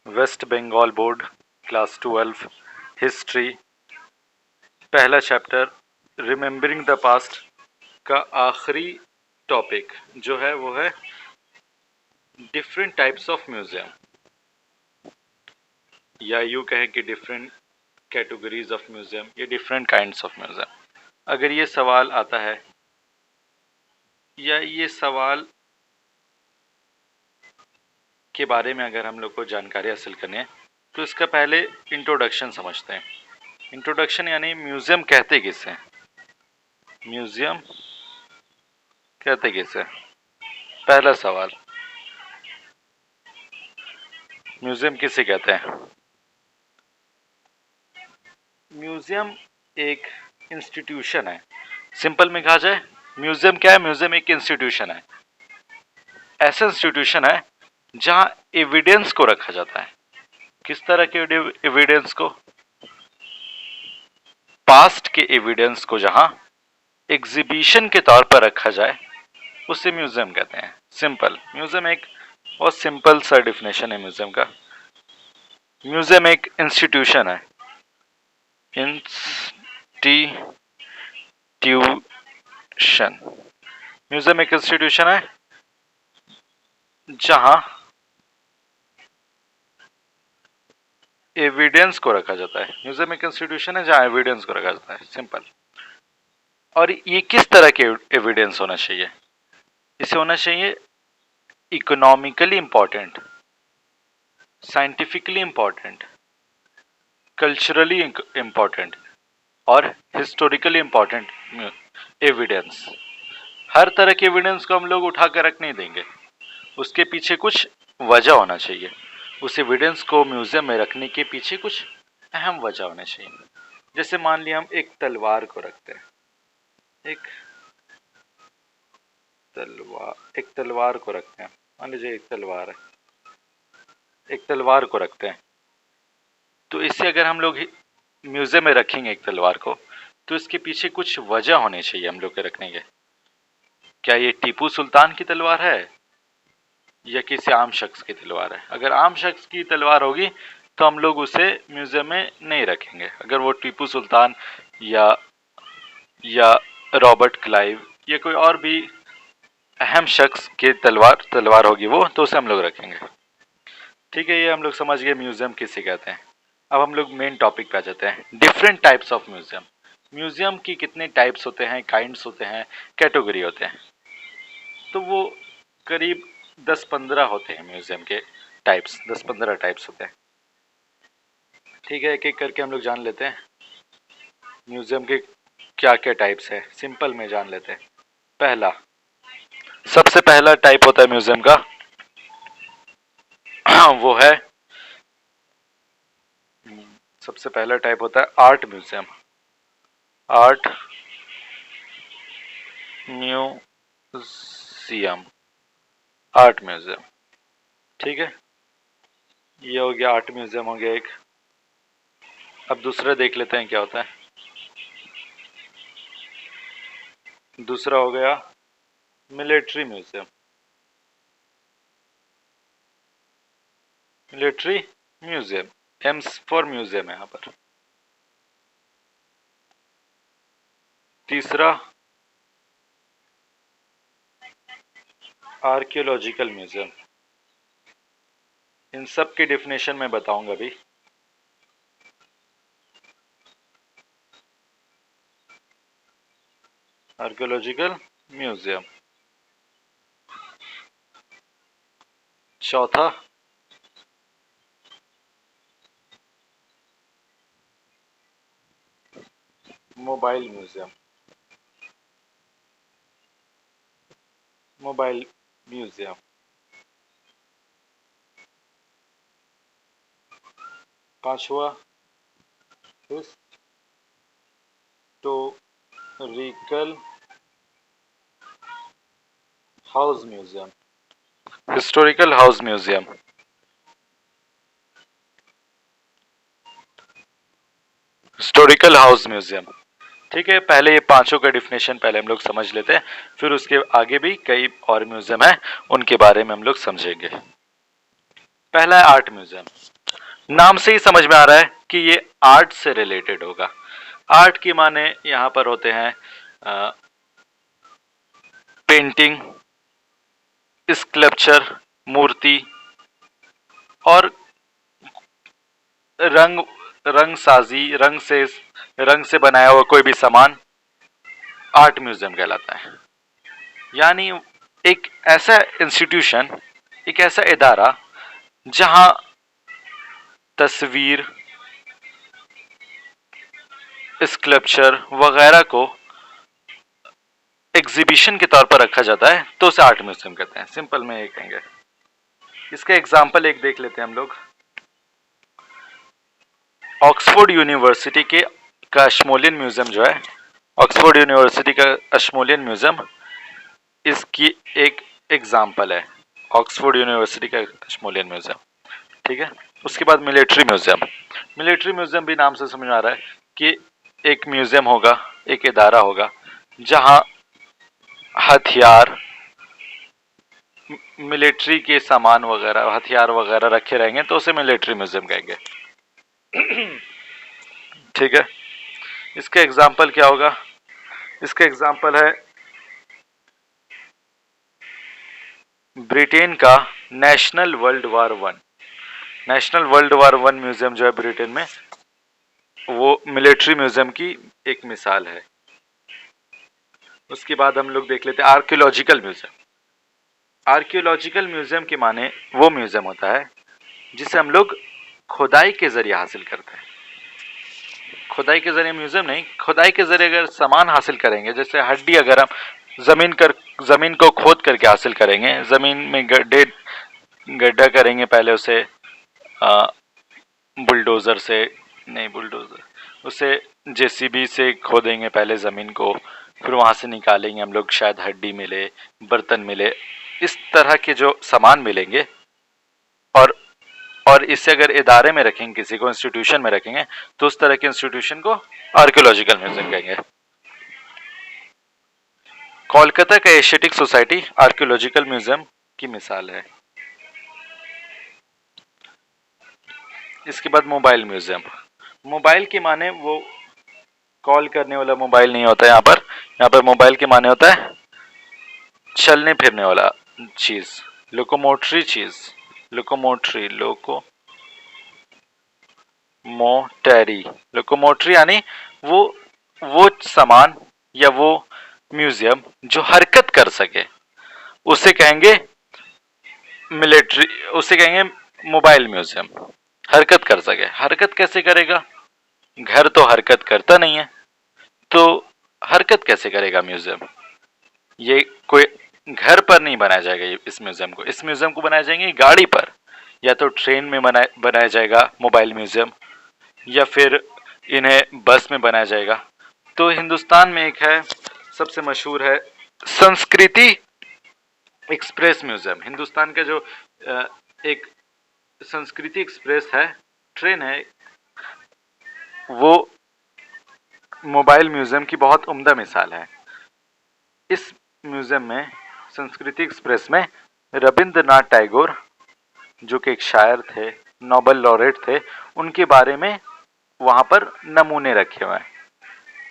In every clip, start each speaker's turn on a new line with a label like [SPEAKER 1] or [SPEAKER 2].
[SPEAKER 1] Waste Bengal board class 12 history, पहला chapter remembering the past का आखिरी टॉपिक जो है वो है डिफरेंट टाइप्स ऑफ म्यूजियम, या यूँ कहें कि डिफरेंट कैटेगरीज ऑफ म्यूजियम, ये डिफरेंट काइंड्स ऑफ म्यूजियम। अगर ये सवाल आता है या ये सवाल के बारे में अगर हम लोग को जानकारी हासिल करनी है तो इसका पहले इंट्रोडक्शन समझते हैं। इंट्रोडक्शन यानी म्यूजियम कहते किसे, म्यूजियम कहते किसे। पहला सवाल, म्यूजियम किसे कहते हैं? म्यूजियम एक इंस्टीट्यूशन है। सिंपल में कहा जाए म्यूजियम क्या है? म्यूजियम एक इंस्टीट्यूशन है, ऐसा इंस्टीट्यूशन है जहां एविडेंस को रखा जाता है। किस तरह के एविडेंस को? पास्ट के एविडेंस को जहां एग्जीबिशन के तौर पर रखा जाए उसे म्यूजियम कहते हैं। सिंपल, म्यूजियम एक बहुत सिंपल सा डिफिनेशन है म्यूजियम का। म्यूजियम एक इंस्टीट्यूशन है, इंस्टीट्यूशन। म्यूजियम एक इंस्टीट्यूशन है जहां एविडेंस को रखा जाता है। म्यूजियम एक इंस्टीट्यूशन है जहां एविडेंस को रखा जाता है। सिंपल। और ये किस तरह के एविडेंस होना चाहिए? इसे होना चाहिए economically important, scientifically important, culturally important और हिस्टोरिकली इंपॉर्टेंट एविडेंस। हर तरह के एविडेंस को हम लोग उठा कर रख नहीं देंगे, उसके पीछे कुछ वजह होना चाहिए। उस एविडेंस को म्यूजियम में रखने के पीछे कुछ अहम वजह होने चाहिए। जैसे मान लिया हम एक तलवार को रखते हैं, एक तलवार को रखते हैं। मान लीजिए एक तलवार है, एक तलवार को रखते हैं, तो इससे अगर हम लोग म्यूजियम में रखेंगे एक तलवार को तो इसके पीछे कुछ वजह होनी चाहिए हम लोग के रखने के। क्या ये टीपू सुल्तान की तलवार है या किसी आम शख्स की तलवार है? अगर आम शख्स की तलवार होगी तो हम लोग उसे म्यूजियम में नहीं रखेंगे। अगर वो टीपू सुल्तान या रॉबर्ट क्लाइव या कोई और भी अहम शख्स की तलवार होगी वो, तो उसे हम लोग रखेंगे। ठीक है, ये हम लोग समझ गए म्यूजियम किसे कहते हैं। अब हम लोग मेन टॉपिक पे आ जाते हैं, different types of museum. Museum की कितने टाइप्स होते हैं, काइंड्स होते हैं, कैटेगरी होते हैं? तो वो करीब 10-15 होते हैं म्यूजियम के टाइप्स, 10-15 टाइप्स होते हैं। ठीक है, एक एक करके हम लोग जान लेते हैं म्यूजियम के क्या क्या टाइप्स है। सिंपल में जान लेते हैं। पहला, सबसे पहला टाइप होता है म्यूजियम का वो है, सबसे पहला टाइप होता है art museum. Art museum, art museum. ठीक है, ये हो गया आर्ट म्यूजियम हो गया एक। अब दूसरा देख लेते हैं क्या होता है। दूसरा हो गया military museum. Military museum, AIIMS for museum है यहाँ पर। तीसरा आर्कियोलॉजिकल म्यूजियम। इन सब की डेफिनेशन मैं बताऊंगा अभी। Archaeological museum. चौथा मोबाइल म्यूजियम। Mobile museum. पांचवा historical house museum. Historical house museum. Historical house museum. ठीक है, पहले ये पांचों का डिफिनेशन पहले हम लोग समझ लेते हैं, फिर उसके आगे भी कई और म्यूजियम है उनके बारे में हम लोग समझेंगे। पहला है आर्ट म्यूजियम। नाम से ही समझ में आ रहा है कि ये आर्ट से रिलेटेड होगा। आर्ट की माने यहाँ पर होते हैं पेंटिंग, स्कल्पचर, मूर्ति और रंग रंग साजी, रंग से बनाया हुआ कोई भी सामान आर्ट म्यूजियम कहलाता है। यानी एक ऐसा इंस्टीट्यूशन, एक ऐसा इदारा जहां तस्वीर, स्कल्पचर वगैरह को एग्जीबिशन के तौर पर रखा जाता है, तो उसे आर्ट म्यूजियम कहते हैं। सिंपल में ये कहेंगे। इसका एग्जाम्पल एक देख लेते हैं हम लोग। ऑक्सफोर्ड यूनिवर्सिटी के का अश्मोलियन म्यूजियम जो है, ऑक्सफोर्ड यूनिवर्सिटी का अश्मोलियन म्यूजियम इसकी एक एग्जाम्पल है। ऑक्सफोर्ड यूनिवर्सिटी का अश्मोलियन म्यूजियम, ठीक है। उसके बाद मिलिट्री म्यूजियम। मिलिट्री म्यूजियम भी नाम से समझ में आ रहा है कि एक म्यूजियम होगा, एक इदारा होगा जहां हथियार, मिलिट्री के सामान वगैरह, हथियार वगैरह रखे रहेंगे, तो उसे मिलिट्री म्यूजियम कहेंगे। ठीक है। इसका एग्जाम्पल क्या होगा? इसका एग्जाम्पल है ब्रिटेन का national world war one. National world war one museum जो है ब्रिटेन में, वो मिलिट्री म्यूजियम की एक मिसाल है। उसके बाद हम लोग देख लेते हैं आर्कियोलॉजिकल म्यूजियम। आर्कियोलॉजिकल म्यूजियम के माने वो म्यूजियम होता है जिसे हम लोग खुदाई के जरिए हासिल करते हैं। खुदाई के जरिए म्यूजियम नहीं, खुदाई के जरिए अगर सामान हासिल करेंगे, जैसे हड्डी अगर हम जमीन को खोद करके हासिल करेंगे, जमीन में गड्ढा करेंगे, पहले उसे बुलडोजर से नहीं, बुलडोजर उसे जेसीबी से खोदेंगे पहले जमीन को, फिर वहां से निकालेंगे हम लोग, शायद हड्डी मिले, बर्तन मिले, इस तरह के जो सामान मिलेंगे। और इसे अगर इदारे में रखेंगे, किसी को इंस्टीट्यूशन में रखेंगे, तो उस तरह के इंस्टीट्यूशन को आर्कियोलॉजिकल म्यूजियम कहेंगे। कोलकाता का एशियाटिक सोसाइटी आर्कियोलॉजिकल म्यूजियम की मिसाल है। इसके बाद मोबाइल म्यूजियम। मोबाइल के माने वो कॉल करने वाला मोबाइल नहीं होता यहाँ पर मोबाइल के माने होता है चलने फिरने वाला चीज, लोकोमोटरी चीज, लोकोमोटरी यानी वो सामान या वो म्यूजियम जो हरकत कर सके, उसे कहेंगे मोबाइल म्यूजियम। हरकत कर सके, हरकत कैसे करेगा? घर तो हरकत करता नहीं है, तो हरकत कैसे करेगा म्यूजियम? ये कोई घर पर नहीं बनाया जाएगा इस म्यूजियम को बनाया जाएंगे गाड़ी पर, या तो ट्रेन में बनाया जाएगा मोबाइल म्यूजियम, या फिर इन्हें बस में बनाया जाएगा। तो हिंदुस्तान में एक है, सबसे मशहूर है संस्कृति एक्सप्रेस म्यूजियम। हिंदुस्तान का जो एक संस्कृति एक्सप्रेस है, ट्रेन है, वो मोबाइल म्यूजियम की बहुत उम्दा मिसाल है। इस म्यूजियम में, संस्कृति एक्सप्रेस में, रविंद्रनाथ टैगोर जो कि एक शायर थे, नोबेल लॉरेट थे, उनके बारे में वहां पर नमूने रखे हुए हैं।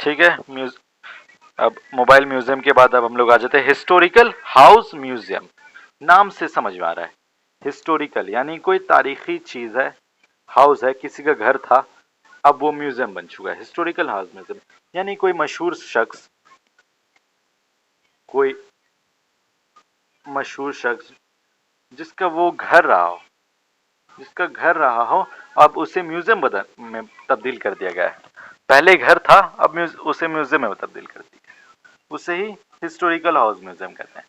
[SPEAKER 1] ठीक है। अब मोबाइल म्यूजियम के बाद अब हम लोग आ जाते हैं हिस्टोरिकल हाउस म्यूजियम। नाम से समझ में आ रहा है, हिस्टोरिकल यानी कोई तारीखी चीज है, हाउस है, किसी का घर था, अब वो म्यूजियम बन चुका है। हिस्टोरिकल हाउस म्यूजियम यानी कोई मशहूर शख्स, जिसका वो घर रहा हो, अब उसे म्यूजियम में तब्दील कर दिया गया है। पहले घर था, अब उसे म्यूजियम में तब्दील कर दिया, उसे ही हिस्टोरिकल हाउस म्यूजियम कहते हैं।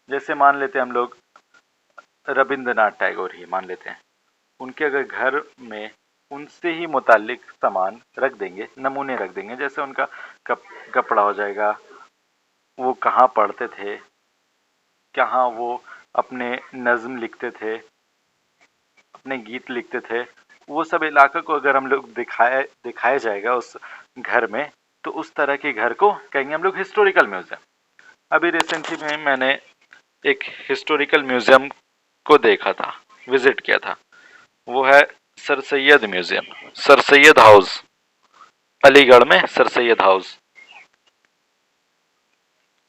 [SPEAKER 1] जैसे मान लेते हैं हम लोग रविंद्रनाथ टैगोर ही मान लेते हैं, उनके अगर घर में उनसे ही मुतालिक सामान रख देंगे, नमूने रख देंगे, जैसे उनका कपड़ा हो जाएगा, वो कहाँ पढ़ते थे, कहाँ वो अपने नज्म लिखते थे, अपने गीत लिखते थे, वो सब इलाका को अगर हम लोग दिखाया जाएगा उस घर में, तो उस तरह के घर को कहेंगे हम लोग हिस्टोरिकल म्यूजियम। अभी रिसेंटली में मैंने एक हिस्टोरिकल म्यूजियम को देखा था, विजिट किया था, वो है sir Syed museum, sir Syed house, Aligarh में सर सैयद हाउस,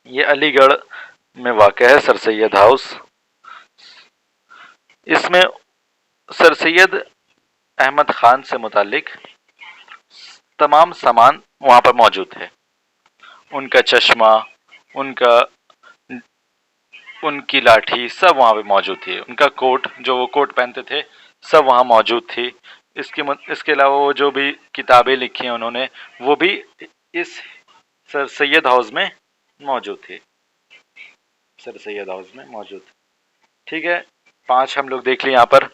[SPEAKER 1] ये अलीगढ़ में वाक़ है सर सैयद हाउस। इसमें सर सैयद अहमद खान से मुतालिक तमाम सामान वहां पर मौजूद है। उनका चश्मा, उनका उनकी लाठी सब वहां पे मौजूद थी। उनका कोट, जो वो कोट पहनते थे, सब वहां मौजूद थी। इसके अलावा वो जो भी किताबें लिखी हैं उन्होंने, वो भी इस सर सैयद हाउस में मौजूद थी, सर सैयद हाउस में मौजूद। ठीक है, 5 हम लोग देख लिए यहाँ पर।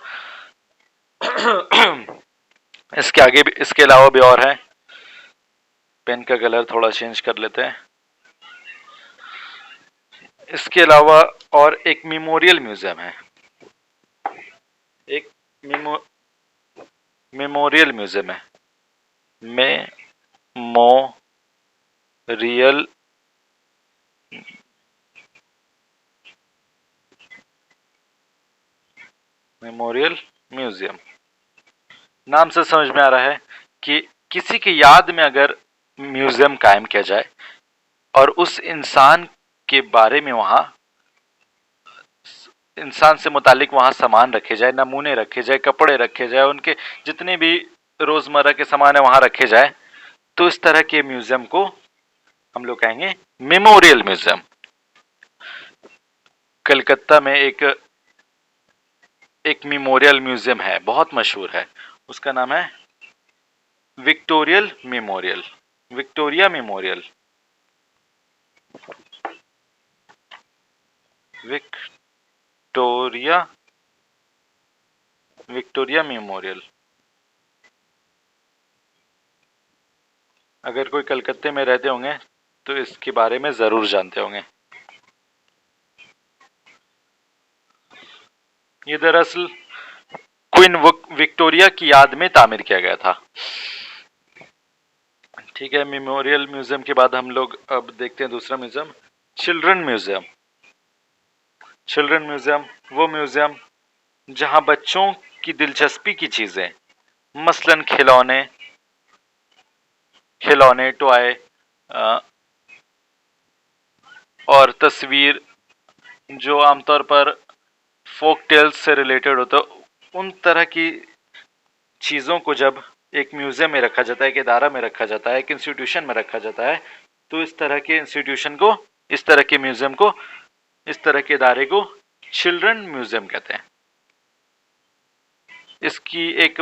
[SPEAKER 1] इसके आगे भी, इसके अलावा भी और है। पेन का कलर थोड़ा चेंज कर लेते हैं। इसके अलावा और एक मेमोरियल म्यूजियम है, एक मेमोरियल म्यूजियम है, मेमोरियल मेमोरियल म्यूजियम। नाम से समझ में आ रहा है कि किसी की याद में अगर म्यूजियम कायम किया जाए और उस इंसान के बारे में वहां, इंसान से मुतालिक वहां सामान रखे जाए, नमूने रखे जाए, कपड़े रखे जाए, उनके जितने भी रोजमर्रा के सामान है वहां रखे जाए, तो इस तरह के म्यूजियम को हम लोग कहेंगे मेमोरियल म्यूजियम। कलकत्ता में एक मेमोरियल म्यूजियम है, बहुत मशहूर है। उसका नाम है विक्टोरियल memorial, Victoria memorial, Victoria Victoria memorial. अगर कोई कलकत्ते में रहते होंगे तो इसके बारे में जरूर जानते होंगे। ये दरअसल क्वीन विक्टोरिया की याद में तामीर किया गया था। ठीक है, मेमोरियल म्यूजियम के बाद हम लोग अब देखते हैं दूसरा museum, children museum. Children museum वो म्यूजियम जहां बच्चों की दिलचस्पी की चीजें, मसलन खिलौने, टॉय और तस्वीर, जो आमतौर पर फोक टेल्स से रिलेटेड होता, उन तरह की चीज़ों को जब एक म्यूजियम में रखा जाता है, एक इदारा में रखा जाता है, एक इंस्टीट्यूशन में रखा जाता है, तो इस तरह के इंस्टीट्यूशन को, इस तरह के म्यूजियम को, इस तरह के इदारे को चिल्ड्रन म्यूजियम कहते हैं। इसकी एक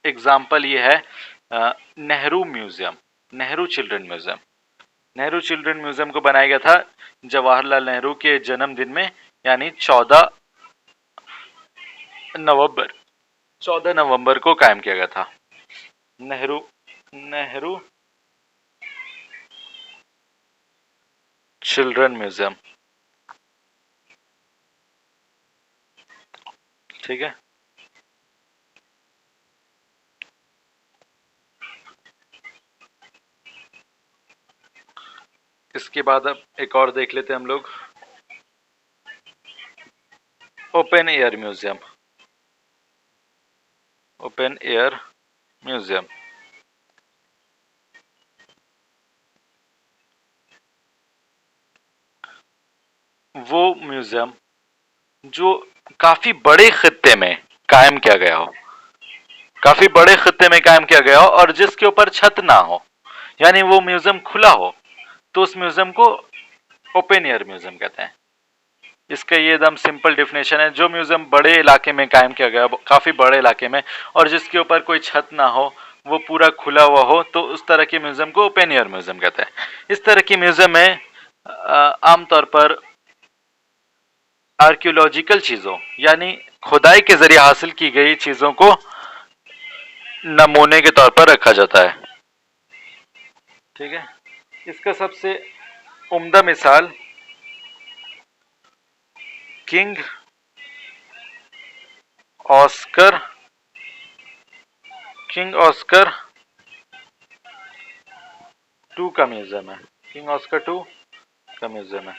[SPEAKER 1] एग्जाम्पल ये है Nehru museum, Nehru children museum. Nehru children museum को बनाया गया था जवाहरलाल नेहरू के जन्मदिन में, यानी 14 नवंबर को कायम किया गया था। Nehru children museum. ठीक है, इसके बाद अब एक और देख लेते हैं हम लोग, open air museum. Open air museum वो म्यूजियम जो काफी बड़े खित्ते में कायम किया गया हो, काफी बड़े खित्ते में कायम किया गया हो और जिसके ऊपर छत ना हो, यानी वो म्यूजियम खुला हो, तो उस म्यूजियम को ओपन एयर म्यूजियम कहते हैं। इसका ये एकदम सिंपल डिफिनेशन है, जो म्यूजियम बड़े इलाके में कायम किया गया, काफी बड़े इलाके में, और जिसके ऊपर कोई छत ना हो, वो पूरा खुला हुआ हो, तो उस तरह के म्यूजियम को ओपन एयर म्यूजियम कहते हैं। इस तरह की म्यूजियम में आमतौर पर आर्कियोलॉजिकल चीजों, यानी खुदाई के जरिए हासिल की गई चीजों को नमूने के तौर पर रखा जाता है। ठीक है, इसका सबसे उम्दा मिसाल किंग ऑस्कर टू का म्यूजियम है। किंग ऑस्कर 2 का म्यूजियम है।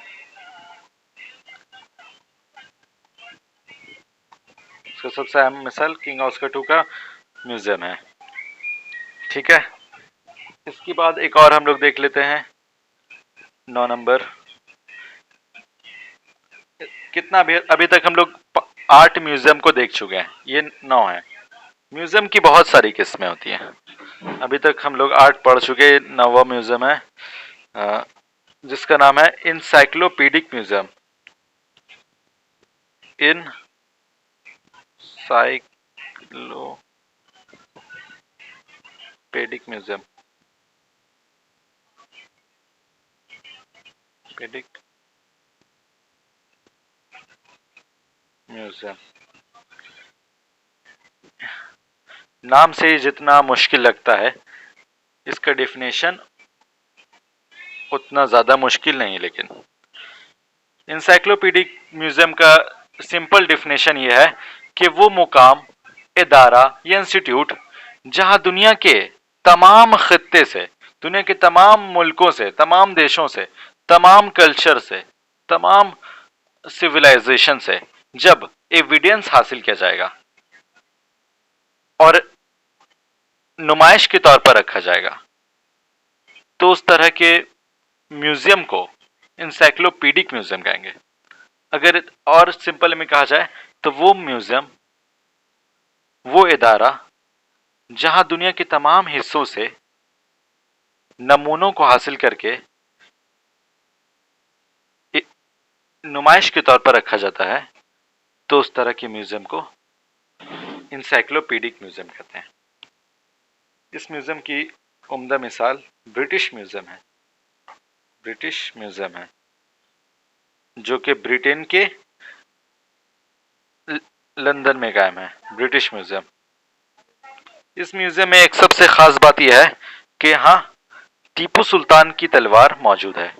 [SPEAKER 1] इसका सबसे अहम मिसाल किंग ऑस्कर 2 का म्यूजियम है। ठीक है, इसके बाद एक और हम लोग देख लेते हैं 9 नंबर। कितना अभी तक हम लोग 8 म्यूजियम को देख चुके हैं, ये 9 है। म्यूजियम की बहुत सारी किस्में होती हैं, अभी तक हम लोग 8 पढ़ चुके, 9वां म्यूजियम है जिसका नाम है encyclopedic museum. Encyclopedic museum, pedic museum. नाम से ही जितना मुश्किल लगता है, इसका डेफिनेशन उतना ज्यादा मुश्किल नहीं। लेकिन इंसाइक्लोपीडिक म्यूजियम का सिंपल डेफिनेशन यह है कि वो मुकाम, इदारा या इंस्टीट्यूट जहां दुनिया के तमाम खित्ते से, दुनिया के तमाम मुल्कों से, तमाम देशों से, तमाम कल्चर से, तमाम सिविलाइजेशन से जब एविडेंस हासिल किया जाएगा और नुमाइश के तौर पर रखा जाएगा, तो उस तरह के म्यूजियम को इंसाइक्लोपीडिक म्यूजियम कहेंगे। अगर और सिंपल में कहा जाए तो वो म्यूजियम, वो इदारा जहां दुनिया के तमाम हिस्सों से नमूनों को हासिल करके नुमाइश के तौर पर रखा जाता है, तो उस तरह के म्यूजियम को इंसाइक्लोपीडिक म्यूजियम कहते हैं। इस म्यूजियम की उम्दा मिसाल ब्रिटिश म्यूजियम है। ब्रिटिश म्यूजियम है जो कि ब्रिटेन के लंदन में कायम है, ब्रिटिश म्यूजियम। इस म्यूजियम में एक सबसे खास बात यह है कि यहाँ टीपू सुल्तान की तलवार मौजूद है।